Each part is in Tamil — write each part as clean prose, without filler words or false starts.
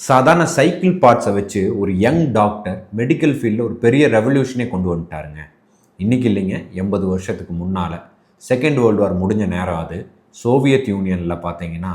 சாதாரண சைக்கிள் பார்ட்ஸை வச்சு ஒரு யங் டாக்டர் மெடிக்கல் ஃபீல்டில் ஒரு பெரிய ரெவல்யூஷனே கொண்டு வந்துட்டாருங்க. இன்றைக்கி இல்லைங்க, 80 வருஷத்துக்கு முன்னால் செகண்ட் வேர்ல்டு வார் முடிஞ்ச நேரம் அது. சோவியத் யூனியனில் பார்த்தீங்கன்னா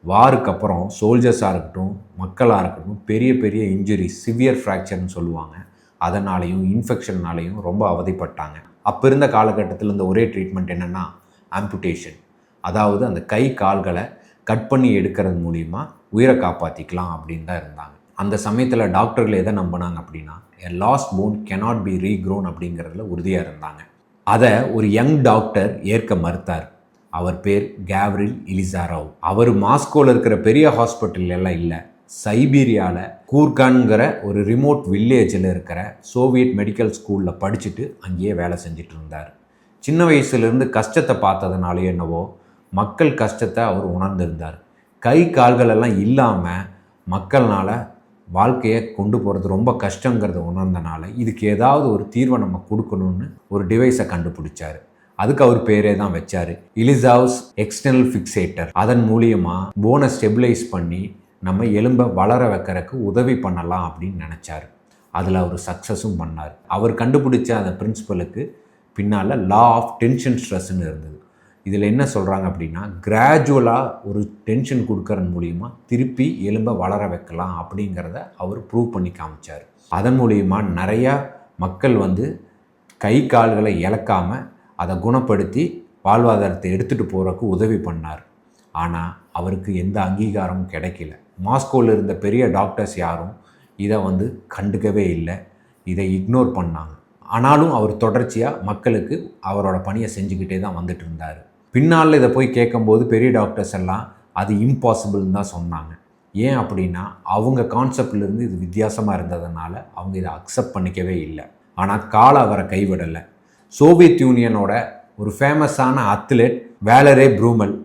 வாருக்கு அப்புறம் சோல்ஜர்ஸாக இருக்கட்டும், மக்களாக இருக்கட்டும், பெரிய பெரிய இன்ஜுரிஸ், சிவியர் ஃப்ராக்சர்னு சொல்லுவாங்க, அதனாலையும் இன்ஃபெக்ஷன்னாலையும் ரொம்ப அவதிப்பட்டாங்க. அப்போ இருந்த காலகட்டத்தில் இந்த ஒரே ட்ரீட்மெண்ட் என்னென்னா ஆம்புடேஷன். அதாவது அந்த கை கால்களை கட் பண்ணி எடுக்கிறது மூலிமா உயிரை காப்பாற்றிக்கலாம் அப்படின்னு தான் இருந்தாங்க. அந்த சமயத்தில் டாக்டர்கள் எதை நம்பினாங்க அப்படின்னா, a lost bone cannot be regrown அப்படிங்கிறதுல உறுதியாக இருந்தாங்க. அதை ஒரு யங் டாக்டர் ஏற்க மறுத்தார். அவர் பேர் கேவ்ரில் இலிசாரோவ். அவர் மாஸ்கோவில் இருக்கிற பெரிய ஹாஸ்பிட்டல் எல்லாம் இல்லை, சைபீரியாவில் கூர்கான்கிற ஒரு ரிமோட் வில்லேஜில் இருக்கிற சோவியட் மெடிக்கல் ஸ்கூலில் படிச்சுட்டு அங்கேயே வேலை செஞ்சுட்டு இருந்தார். சின்ன வயசுலேருந்து கஷ்டத்தை பார்த்ததுனாலே என்னவோ மக்கள் கஷ்டத்தை அவர் உணர்ந்திருந்தார். கை கால்கள் எல்லாம் இல்லாமல் மக்கள்னால் வாழ்க்கையை கொண்டு போகிறது ரொம்ப கஷ்டங்கிறத உணர்ந்தனால இதுக்கு ஏதாவது ஒரு தீர்வை நம்ம கொடுக்கணும்னு ஒரு டிவைஸை கண்டுபிடிச்சார். அதுக்கு அவர் பேரே தான் வச்சார், இலிசாவ்ஸ் எக்ஸ்டர்னல் ஃபிக்சேட்டர். அதன் மூலியமாக போனை ஸ்டெபிலைஸ் பண்ணி நம்ம எலும்பை வளர வைக்கிறதுக்கு உதவி பண்ணலாம் அப்படின்னு நினச்சார். அதில் அவர் சக்ஸஸும் பண்ணார். அவர் கண்டுபிடிச்ச அந்த பிரின்சிபலுக்கு பின்னால் லா ஆஃப் டென்ஷன் ஸ்ட்ரெஸ்ன்னு இருந்தது. இதில் என்ன சொல்கிறாங்க அப்படின்னா, கிராஜுவலாக ஒரு டென்ஷன் கொடுக்கறது மூலிமா திருப்பி எலும்பை வளர வைக்கலாம் அப்படிங்கிறத அவர் ப்ரூவ் பண்ணி காமிச்சார். அதன் மூலிமா நிறையா மக்கள் கை கால்களை இழக்காமல் அதை குணப்படுத்தி வாழ்வாதாரத்தை எடுத்துகிட்டு போகிறதுக்கு உதவி பண்ணார். ஆனால் அவருக்கு எந்த அங்கீகாரமும் கிடைக்கல. மாஸ்கோவில் இருந்த பெரிய டாக்டர்ஸ் யாரும் இதை கண்டுக்கவே இல்லை, இதை இக்னோர் பண்ணாங்க. ஆனாலும் அவர் தொடர்ச்சியாக மக்களுக்கு அவரோட பணியை செஞ்சுக்கிட்டே தான் வந்துட்டு இருந்தார். பின்னால் இதை போய் கேட்கும்போது பெரிய டாக்டர்ஸ் எல்லாம் அது இம்பாசிபிள்னு தான் சொன்னாங்க. ஏன் அப்படின்னா அவங்க கான்செப்ட்லேருந்து இது வித்தியாசமாக இருந்ததுனால அவங்க இதை அக்செப்ட் பண்ணிக்கவே இல்லை. ஆனால் காலை அவரை கைவிடலை. சோவியத் யூனியனோட ஒரு ஃபேமஸான அத்லெட் வேலரே ப்ரூமெல்,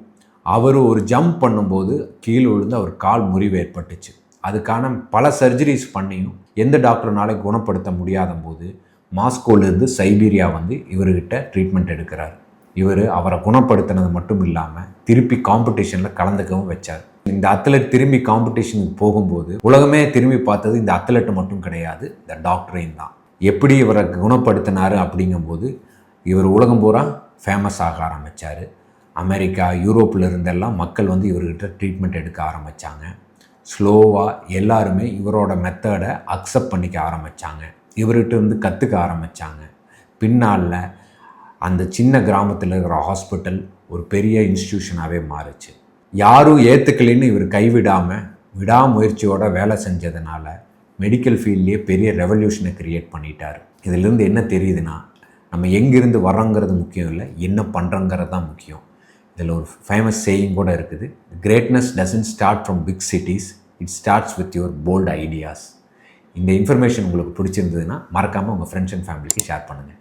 அவர் ஒரு ஜம்ப் பண்ணும்போது கீழே விழுந்து அவர் கால் முறிவு ஏற்பட்டுச்சு. அதுக்கான பல சர்ஜரிஸ் பண்ணியும் எந்த டாக்டர்னாலே குணப்படுத்த முடியாத போது மாஸ்கோலேருந்து சைபீரியா இவர்கிட்ட ட்ரீட்மெண்ட் எடுக்கிறார். இவர் அவரை குணப்படுத்தினது மட்டும் இல்லாமல் திருப்பி காம்படிஷனில் கலந்துக்கவும் வச்சார். இந்த அத்லெட் திரும்பி காம்படிஷனுக்கு போகும்போது உலகமே திரும்பி பார்த்தது இந்த அத்லெட்டை மட்டும் கிடையாது, இந்த டாக்டரையும் தான். எப்படி இவரை குணப்படுத்தினார் அப்படிங்கும்போது இவர் உலகம் பூரா ஃபேமஸ் ஆக ஆரம்பித்தார். அமெரிக்கா, யூரோப்பில் இருந்தெல்லாம் மக்கள் இவர்கிட்ட ட்ரீட்மெண்ட் எடுக்க ஆரம்பித்தாங்க. ஸ்லோவாக எல்லாருமே இவரோட மெத்தடை அக்செப்ட் பண்ணிக்க ஆரம்பித்தாங்க. இவர்கிட்ட கற்றுக்க ஆரம்பித்தாங்க. பின்னால் அந்த சின்ன கிராமத்தில் இருக்கிற ஹாஸ்பிட்டல் ஒரு பெரிய இன்ஸ்டிடியூஷனாகவே மாறுச்சு. யாரும் ஏற்றுக்கலைன்னு இவர் கைவிடாமல் விடாமுயற்சியோட வேலை செஞ்சதுனால மெடிக்கல் ஃபீல்ட்லேயே பெரிய ரெவல்யூஷனை க்ரியேட் பண்ணிட்டார். இதிலிருந்து என்ன தெரியுதுன்னா, நம்ம எங்கேருந்து வரோங்கிறது முக்கியம் இல்லை, என்ன பண்ணுறோங்கிறது தான் முக்கியம். இதில் ஒரு ஃபேமஸ் சேயிங் கூட இருக்குது, greatness doesn't start from big cities, it starts with your bold ideas. இந்த இன்ஃபர்மேஷன் உங்களுக்கு பிடிச்சிருந்ததுன்னா மறக்காமல் உங்கள் ஃப்ரெண்ட்ஸ் அண்ட் ஃபேமிலிக்கு ஷேர் பண்ணுங்கள்.